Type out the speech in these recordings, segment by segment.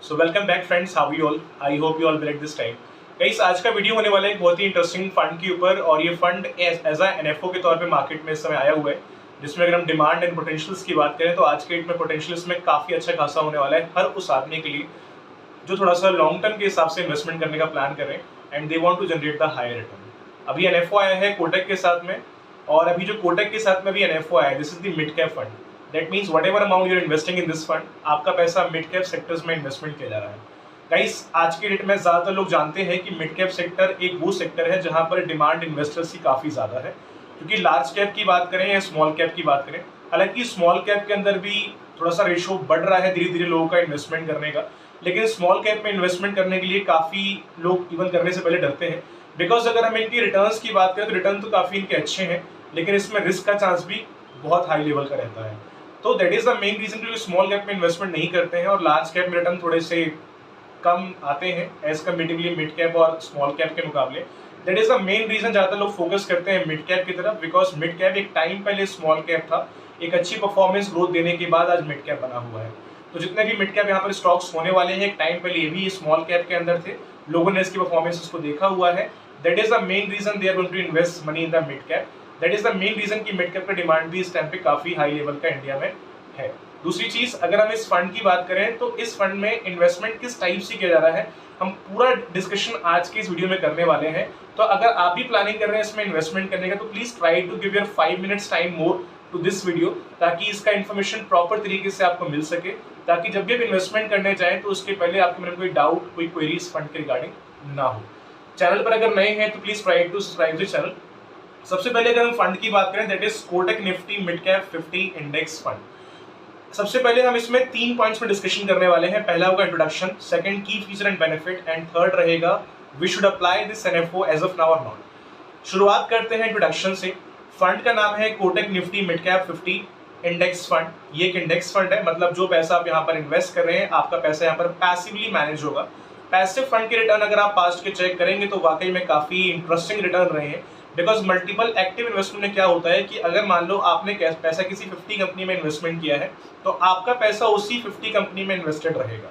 So welcome back friends, how you all? I hope you all will at this time. Guys, आज का video होने वाला है एक बहुत ही इंटरेस्टिंग फंड के ऊपर, और ये फंड एज अ एनएफओ के तौर पे मार्केट में इस समय आया हुआ है, जिसमें अगर हम डिमांड एंड पोटेंशियल्स की बात करें तो आज के डेट में पोटेंशियल्स में काफ़ी अच्छा खासा होने वाला है हर उस आदमी के लिए जो थोड़ा सा लॉन्ग टर्म के हिसाब से इन्वेस्टमेंट करने का प्लान कर रहे हैं and they want to generate the higher return. अभी एनएफओ आया है कोटक के साथ में, और अभी जो कोटक के साथ में भी एनएफओ आया है, this is the mid cap fund. That means whatever amount you're investing in this fund, आपका पैसा मिड कैप सेक्टर्स में इन्वेस्टमेंट किया जा रहा है। गाइस, आज के डेट में ज़्यादातर लोग जानते हैं कि मिड कैप सेक्टर एक वो सेक्टर है जहां पर डिमांड इन्वेस्टर्स की काफ़ी ज़्यादा है, क्योंकि लार्ज कैप की बात करें या स्मॉल कैप की बात करें, हालांकि स्मॉल कैप के अंदर भी थोड़ा सा रेशो बढ़ रहा है धीरे धीरे लोगों का इन्वेस्टमेंट करने का, लेकिन स्मॉल कैप में इन्वेस्टमेंट करने के लिए काफ़ी लोग इवन करने से पहले डरते हैं, बिकॉज अगर हम इनकी रिटर्न्स की बात करें तो रिटर्न तो काफ़ी इनके अच्छे हैं, लेकिन इसमें रिस्क का चांस भी बहुत हाई लेवल का रहता है। तो that is the main reason कि स्मॉल कैप में इन्वेस्टमेंट नहीं करते हैं और लार्ज कैप में रिटर्न थोड़े से कम आते हैं एज कम्पेटिवली मिड कैप और स्मॉल कैप के मुकाबले। That is the main reason ज़्यादातर लोग फोकस करते हैं मिड कैप की तरफ, बिकॉज मिड कैप एक टाइम पहले स्मॉल कैप था, एक अच्छी परफॉर्मेंस ग्रोथ देने के बाद आज मिड कैप बना हुआ है। तो जितने भी मिड कैप यहाँ पर स्टॉक्स होने वाले हैं, एक टाइम पहले ये भी स्मॉल कैप के अंदर थे, लोगों ने इसकी परफॉर्मेंस को देखा हुआ है। That is the main reason they are going to invest money in the mid cap. That is the main reason कि मिड कैप का डिमांड भी इस टाइम पे काफी हाई लेवल का इंडिया में है। दूसरी चीज, अगर हम इस फंड की बात करें तो इस फंड में इन्वेस्टमेंट किस टाइप से किया जा रहा है, हम पूरा डिस्कशन आज के इस वीडियो में करने वाले हैं। तो अगर आप भी प्लानिंग कर रहे हैं इसमें इन्वेस्टमेंट करने का, तो please try to give your 5 minutes time more to this video, ताकि इसका इन्फॉर्मेशन प्रॉपर तरीके से आपको मिल सके, ताकि जब भी आप इन्वेस्टमेंट करने जाएं तो उसके पहले आपके मन में कोई डाउट, कोई क्वेरी इस फंड के रिगार्डिंग ना हो। चैनल पर अगर नए हैं तो please try to subscribe this channel. सबसे पहले अगर हम फंड की बात करें, that is Kotak Nifty mid cap 50 index fund. सबसे पहले हम इसमें 3 पॉइंट्स में डिस्कशन करने वाले हैं। पहला होगा introduction, second key feature and benefit, and third रहेगा we should apply this NFO as of now और नॉट। शुरुआत करते हैं इंट्रोडक्शन से। फंड का नाम है Kotak Nifty mid cap 50 index fund. ये एक इंडेक्स फंड है, मतलब जो पैसा आप यहाँ पर इन्वेस्ट कर रहे हैं, आपका पैसा यहाँ पर पैसिवली मैनेज होगा। पैसिव फंड के रिटर्न अगर आप पास्ट के चेक करेंगे तो वाकई में काफी इंटरेस्टिंग रिटर्न रहे हैं, बिकॉज मल्टीपल एक्टिव इन्वेस्टमेंट में क्या होता है कि अगर मान लो आपने पैसा किसी 50 कंपनी में इन्वेस्टमेंट किया है, तो आपका पैसा उसी 50 कंपनी में इन्वेस्टेड रहेगा।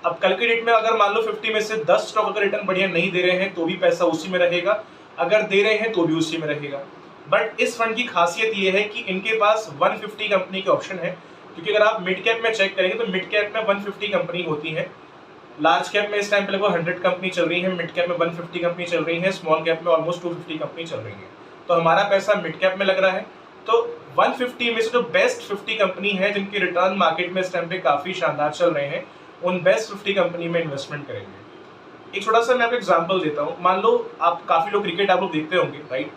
अब कल के डेट में अगर मान लो 50 में से 10 स्टॉक अगर रिटर्न बढ़िया नहीं दे रहे हैं तो भी पैसा उसी में रहेगा, अगर दे रहे हैं तो भी उसी में रहेगा। बट इस फंड की खासियत ये है कि इनके पास 150 कंपनी के ऑप्शन है, क्योंकि अगर आप मिड कैप में चेक करेंगे तो मिड कैप में 150 कंपनी होती है, लार्ज कैप में इस टाइम पे लगभग 100 कंपनी चल रही है, मिड कैप में 150 कंपनी चल रही है, स्मॉल कैप में ऑलमोस्ट 250 कंपनी चल रही है। तो हमारा पैसा मिड कैप में लग रहा है, तो 150 में से जो बेस्ट 50 कंपनी है जिनके रिटर्न मार्केट में इस टाइम पे काफी शानदार चल रहे हैं, उन बेस्ट 50 कंपनी में इन्वेस्टमेंट करेंगे। एक छोटा सा मैं आपको एग्जाम्पल देता हूँ। मान लो आप काफी लोग क्रिकेट आप लोग देखते होंगे, राइट?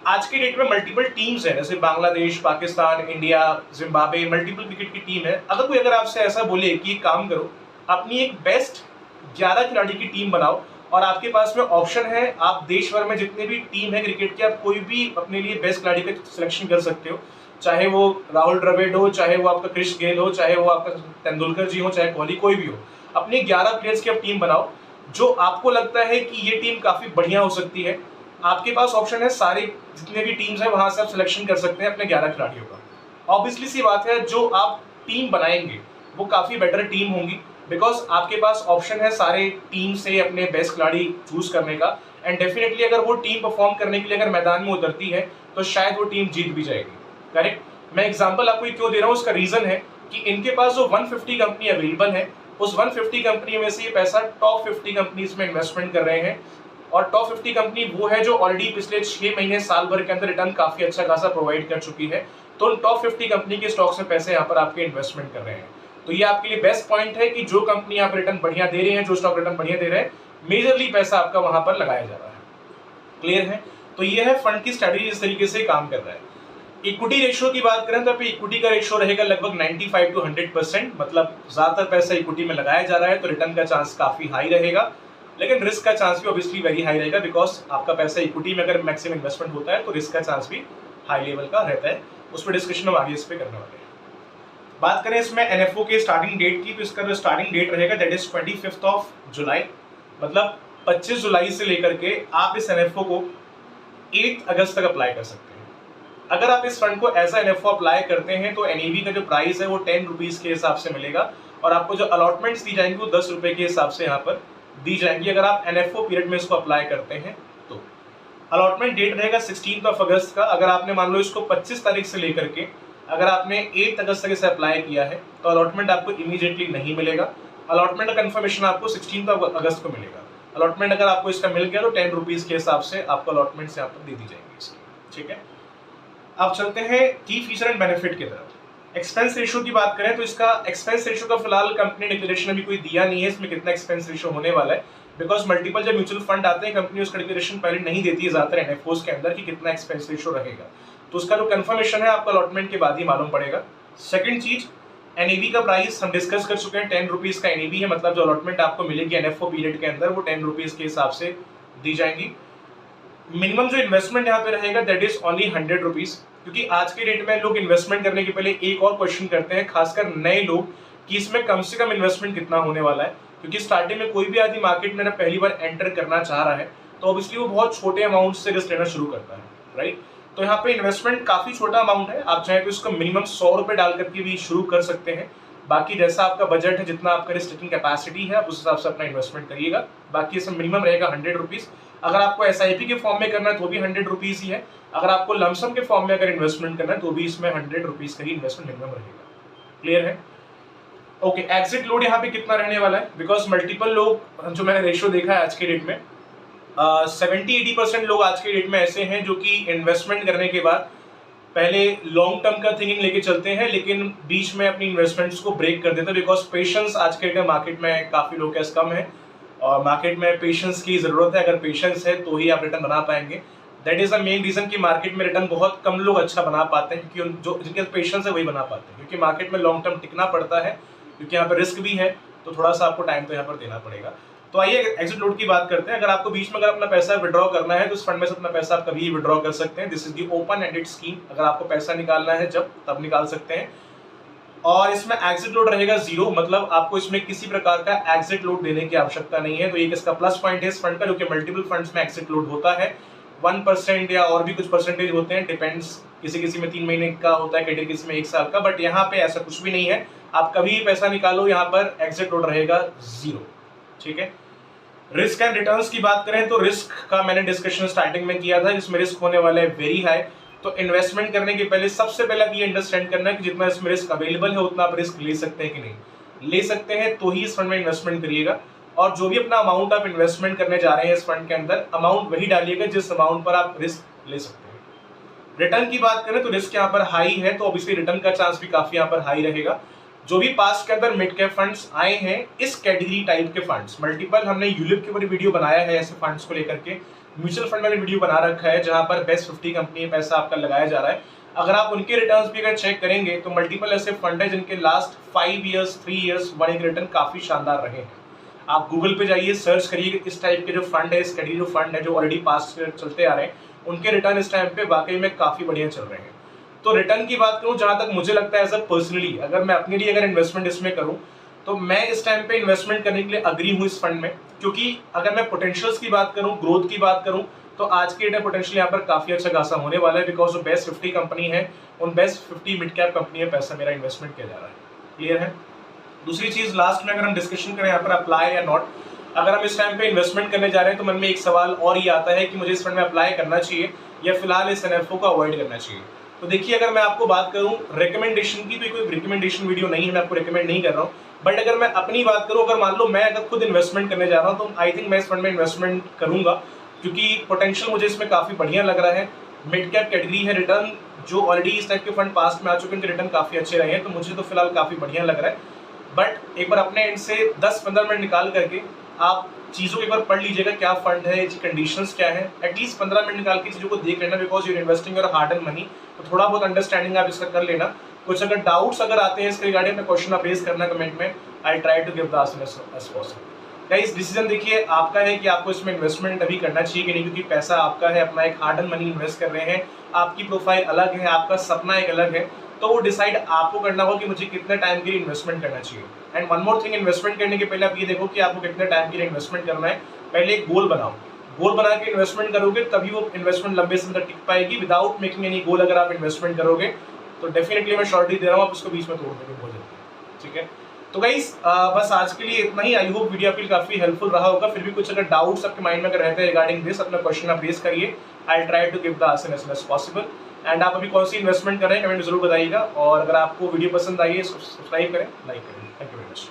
आज के डेट में मल्टीपल टीम्स हैं, जैसे Bangladesh, Pakistan, India, Zimbabwe, multiple cricket की टीम है। अगर आपसे ऐसा बोले कि काम करो, अपनी एक बेस्ट 11 खिलाड़ी की टीम बनाओ, और आपके पास में ऑप्शन है, आप देश भर में जितने भी टीम है क्रिकेट के, आप कोई भी अपने लिए बेस्ट खिलाड़ी का सिलेक्शन कर सकते हो, चाहे वो राहुल द्रविड़ हो, चाहे वो आपका क्रिश गेल हो, चाहे वो आपका तेंदुलकर जी हो, चाहे कोहली, कोई भी हो। अपनी 11 प्लेयर्स की आप टीम बनाओ जो आपको लगता है कि ये टीम काफी बढ़िया हो सकती है। आपके पास ऑप्शन है, सारे जितने भी टीम्स हैं वहां से आप सिलेक्शन कर सकते हैं अपने 11 खिलाड़ियों का। ऑब्वियसली सी बात है, जो आप टीम बनाएंगे वो काफी बेटर टीम होंगी, बिकॉज आपके पास ऑप्शन है सारे टीम से अपने बेस्ट खिलाड़ी चूज करने का, एंड डेफिनेटली अगर वो टीम परफॉर्म करने के लिए अगर मैदान में उतरती है तो शायद वो टीम जीत भी जाएगी। करेक्ट? मैं एग्जांपल आपको क्यों दे रहा हूँ, उसका रीजन है कि इनके पास जो 150 कंपनी अवेलेबल है, उस 150 कंपनी में से ये पैसा टॉप 50 कंपनीज में इन्वेस्टमेंट कर रहे हैं, और टॉप 50 कंपनी वो है जो ऑलरेडी पिछले 6 महीने साल भर के अंदर रिटर्न काफी अच्छा खासा प्रोवाइड कर चुकी है। तो टॉप 50 कंपनी के स्टॉक्स में पैसे यहाँ पर आपके इन्वेस्टमेंट कर रहे हैं। तो ये आपके लिए बेस्ट पॉइंट है कि जो कंपनी आप रिटर्न बढ़िया दे रहे हैं, जो स्टॉक रिटर्न बढ़िया दे रहे हैं, मेजरली पैसा आपका वहां पर लगाया जा रहा है। क्लियर है? तो ये है फंड की स्ट्रेटजी, इस तरीके से काम कर रहा है। इक्विटी रेशियो की बात करें तो इक्विटी का रेशियो रहेगा लगभग 95 to 100%, मतलब ज्यादातर पैसा इक्विटी में लगाया जा रहा है तो रिटर्न का चांस काफी हाई रहेगा, लेकिन रिस्क का चांस भी ऑब्वियसली वेरी हाई रहेगा, बिकॉज आपका पैसा इक्विटी में अगर मैक्सिमम इन्वेस्टमेंट होता है तो रिस्क का चांस भी हाई लेवल का रहता है। उस पर डिस्कशन हम आगे इस पे करने वाले हैं। बात करें इसमें एनएफओ के स्टार्टिंग डेट की, तो इसका जो स्टार्टिंग डेट रहेगा दैट इज 25 जुलाई, मतलब 25 जुलाई से लेकर के आप इस एनएफओ को 8 अगस्त तक अप्लाई कर सकते हैं। अगर आप इस फंड को एज एनएफओ अप्लाई करते हैं तो एनईवी का जो प्राइस है वो 10 रुपीज के हिसाब से मिलेगा, और आपको जो अलॉटमेंट्स दी जाएंगी वो 10 रुपए के हिसाब से यहाँ पर दी जाएंगी अगर आप NFO पीरियड में इसको अप्लाई करते हैं तो। अलॉटमेंट डेट रहेगा 16 अगस्त का। अगर आपने मान लो इसको 25 तारीख से लेकर के अगर आपने 8 अगस्त तक इसे अप्लाई किया है तो अलॉटमेंट आपको इमीडिएटली नहीं मिलेगा। अलॉटमेंट का कंफर्मेशन आपको 16 अगस्त को मिलेगा। अलॉटमेंट अगर आपको इसका मिल गया तो 10 रुपीज के हिसाब से आपको अलॉटमेंट यहाँ पर दे दी जाएंगी इसकी, ठीक है। अब चलते हैं की फीचर एंड बेनिफिट की तरफ। एक्सपेंस रेशियो की बात करें तो इसका एक्सपेंस रेशियो का फिलहाल कंपनी डिक्लेरेशन अभी कोई दिया नहीं है इसमें कितना एक्सपेंस रेशियो होने वाला है, बिकॉज मल्टीपल जब म्यूचुअल फंड आते हैं कंपनी उसका डिक्लेरेशन पहले नहीं देती है ज्यादातर NFOs के अंदर कि कितना एक्सपेंस रेशियो रहेगा, तो उसका जो कंफर्मेशन है आपका अलॉटमेंट के बाद ही मालूम पड़ेगा। सेकंड चीज, NAV का प्राइस हम डिस्कस कर चुके हैं, 10 रुपीज का NAV है, मतलब जो अलॉटमेंट आपको मिलेगी NFO पीरियड के अंदर वो 10 रुपीज के हिसाब से दी जाएंगी। मिनिमम जो इन्वेस्टमेंट यहाँ पे रहेगा दैट इज ओनली 100 रुपीज, क्योंकि आज के डेट में लोग इन्वेस्टमेंट करने के पहले एक और क्वेश्चन करते हैं, खासकर नए लोग, कि इसमें कम से कम इन्वेस्टमेंट कितना होने वाला है, क्योंकि स्टार्टिंग में कोई भी आदमी मार्केट में पहली बार एंटर करना चाह रहा है तो ऑब्वियसली वो बहुत छोटे अमाउंट से रिस्क लेना शुरू करता है, राइट। तो यहाँ पे इन्वेस्टमेंट काफी छोटा अमाउंट है, आप चाहे तो इसको मिनिमम 100 रुपए डाल करके भी शुरू कर सकते हैं। बाकी जैसा आपका बजट है, जितना आपका रिस्क टेकिंग कैपेसिटी है, उस हिसाब से अपना इन्वेस्टमेंट करिएगा। बाकी इसमें मिनिमम रहेगा 100 रुपीज। अगर आपको SIP के फॉर्म में करना है तो भी 100 रुपीज ही है। अगर आपको लमसम के फॉर्म में अगर इन्वेस्टमेंट करना है तो भी इसमें 100 रुपीज का ही इन्वेस्टमेंट मिनिमम रहेगा। क्लियर है? ओके, एग्जिट लोड यहाँ पे कितना रहने वाला है, बिकॉज मल्टीपल लोग, जो मैंने रेशियो देखा है आज के डेट में 70-80% लोग आज के डेट में ऐसे हैं जो कि इन्वेस्टमेंट करने के बाद पहले लॉन्ग टर्म का थिंकिंग लेके चलते हैं लेकिन बीच में अपनी इन्वेस्टमेंट्स को ब्रेक कर देते हैं, बिकॉज पेशेंस आज के मार्केट में काफी लोग के पास कम है और मार्केट में पेशेंस की जरूरत है। अगर पेशेंस है तो ही आप रिटर्न बना पाएंगे। That is the main reason कि मार्केट में रिटर्न बहुत कम लोग अच्छा बना पाते हैं, क्योंकि जो जिनके पेशेंस है वही बना पाते हैं, क्योंकि मार्केट में लॉन्ग टर्म टिकना पड़ता है, क्योंकि यहाँ पर रिस्क भी है, तो थोड़ा सा आपको टाइम तो यहाँ पर देना पड़ेगा। तो आइए एग्जिट लोड की बात करते हैं। अगर आपको बीच में अगर अपना पैसा विड्रॉ करना है तो इस फंड में से अपना पैसा आप कभी विड्रॉ कर सकते हैं। This is the open ended scheme, अगर आपको पैसा निकालना है जब तब निकाल सकते हैं। और इसमें एग्जिट लोड रहेगा 0, मतलब आपको इसमें किसी प्रकार का एग्जिट लोड देने की आवश्यकता नहीं है। तो एक इसका प्लस पॉइंट है इस फंड का, क्योंकि मल्टीपल फंड्स में एग्जिट लोड होता है 1% या और भी कुछ परसेंटेज होते हैं, डिपेंड्स, किसी में 3 महीने का होता है कैटेगरी, किसी में 1 साल का, बट यहाँ पे ऐसा कुछ भी नहीं है। आप कभी भी पैसा निकालो, यहाँ पर एग्जिट लोड रहेगा 0, ठीक है। रिस्क एंड रिटर्न्स की बात करें तो रिस्क का मैंने डिस्कशन स्टार्टिंग में किया था, इसमें रिस्क होने वाला है वेरी हाई। तो इन्वेस्टमेंट करने के पहले सबसे पहले आप ये अंडरस्टैंड करना है कि जितना इसमें रिस्क अवेलेबल है उतना आप रिस्क ले सकते हैं कि नहीं ले सकते हैं, तो ही इस फंड में इन्वेस्टमेंट करिएगा। और जो भी अपना अमाउंट आप इन्वेस्टमेंट करने जा रहे हैं इस फंड के अंदर, अमाउंट वही डालिएगा जिस अमाउंट पर आप रिस्क ले सकते हैं। रिटर्न की बात करें तो रिस्क यहाँ पर हाई है, तो ऑब्वियसली रिटर्न का चांस भी काफी यहाँ पर हाई रहेगा। जो भी पास्ट के अंदर मिड कैप फंड्स आए हैं इस कैटेगरी टाइप के फंड्स, मल्टीपल हमने यूलिप के ऊपर वीडियो बनाया है ऐसे फंड्स को लेकर के, म्यूचुअल फंड में वीडियो बना रखा है जहां पर बेस्ट 50 कंपनी में पैसा आपका लगाया जा रहा है। अगर आप उनके रिटर्न्स भी अगर चेक करेंगे तो मल्टीपल ऐसे फंड है जिनके लास्ट 5 ईयर्स 3 ईयर्स वन एक रिटर्न काफी शानदार रहे हैं। आप गूगल पे जाइए, सर्च करिए इस टाइप के जो फंड है, इस कैटेगरी जो फंड है जो ऑलरेडी पास्ट चलते आ रहे हैं, उनके रिटर्न इस टाइम पे वाकई में काफी बढ़िया चल रहे हैं। तो रिटर्न की बात करूं, जहां तक मुझे लगता है एज अ पर्सनली, अगर मैं अपने लिए अगर इन्वेस्टमेंट इसमें करूं तो मैं इस टाइम पे इन्वेस्टमेंट करने के लिए अग्री हूं इस फंड में, क्योंकि अगर मैं पोटेंशियल्स की बात करूं, ग्रोथ की बात करूं, तो आज के डेट पोटेंशियल यहाँ पर काफी अच्छा खासा होने वाला है, बिकॉज जो बेस्ट 50 कंपनी है उन बेस्ट 50 मिड कैप कंपनी में पैसा मेरा इन्वेस्टमेंट किया जा रहा है। क्लियर है? दूसरी चीज लास्ट में अगर हम डिस्कशन करें यहाँ पर अप्लाई या नॉट, अगर हम इस टाइम पे इन्वेस्टमेंट करने जा रहे हैं तो मन में एक सवाल और ये आता है कि मुझे इस फंड में अप्लाई करना चाहिए या फिलहाल इस NFO को अवॉइड करना चाहिए। तो देखिए, अगर मैं आपको बात करूं रिकमेंडेशन की, तो कोई रिकमेंडेशन वीडियो नहीं है, मैं आपको रिकमेंड नहीं कर रहा हूं, बट अगर मैं अपनी बात करूं, अगर मान लो मैं अगर खुद इन्वेस्टमेंट करने जा रहा हूं तो आई थिंक मैं इस फंड में इन्वेस्टमेंट करूंगा, क्योंकि पोटेंशियल मुझे इसमें काफी बढ़िया लग रहा है। मिड कैप कैटेगरी है, रिटर्न जो ऑलरेडी इस टाइप के फंड पास्ट में आ चुके हैं उनके रिटर्न काफी अच्छे रहे हैं, तो मुझे तो फिलहाल काफी बढ़िया लग रहा है। बट एक बार अपने एंड से 10-15 मिनट निकाल करके आप चीजों को एक बार पढ़ लीजिएगा, क्या फंड है, कंडीशंस क्या है, एटलीस्ट 15 मिनट निकाल के चीजों को देख लेना, because you're investing your hard and money, तो थोड़ा बहुत अंडरस्टैंडिंग आप इसका कर लेना। कुछ अगर डाउट्स अगर आते हैं इसके रिगार्डिंग में क्वेश्चन आप रेज करना कमेंट में, I try to give the answer as possible. Guys, decision देखिए आपका है कि आपको इसमें इन्वेस्टमेंट अभी करना चाहिए कि नहीं, क्योंकि पैसा आपका है, अपना एक हार्ड एंड मनी इन्वेस्ट कर रहे हैं, आपकी प्रोफाइल अलग है, आपका सपना एक अलग है, तो वो डिसाइड आपको करना होगा कि मुझे कितने टाइम के लिए इन्वेस्टमेंट करना चाहिए। And one more thing, investment करने के पहले आप ये देखो कि आपको कितने टाइम के लिए इन्वेस्टमेंट करना है। पहले एक गोल बनाओ, गोल बना के इन्वेस्टमेंट करोगे तभी वो इन्वेस्टमेंट लंबे समय तक टिक पाएगी। विदाउट मेकिंग एनी गोल अगर आप इन्वेस्टमेंट करोगे तो डेफिनेटली मैं श्योरिटी दे रहा हूँ आप उसको बीच में तोड़ देंगे बहुत जल्दी। ठीक है, तो गाइस बस आज के लिए इतना ही। आई होप वीडियो आपके लिए काफी हेल्पफुल रहा होगा। फिर भी कुछ अगर डाउट्स आपके माइंड में अगर रहते हैं रिगार्डिंग दिस, अपना क्वेश्चन आप रेज करिए। I try to give the answer as soon as possible. And आप अभी कौन सी इन्वेस्टमेंट कर रहे हैं कमेंट जरूर बताइएगा। और अगर आपको वीडियो पसंद आई है इसको सब्सक्राइब करें, लाइक करें। Thank you very much.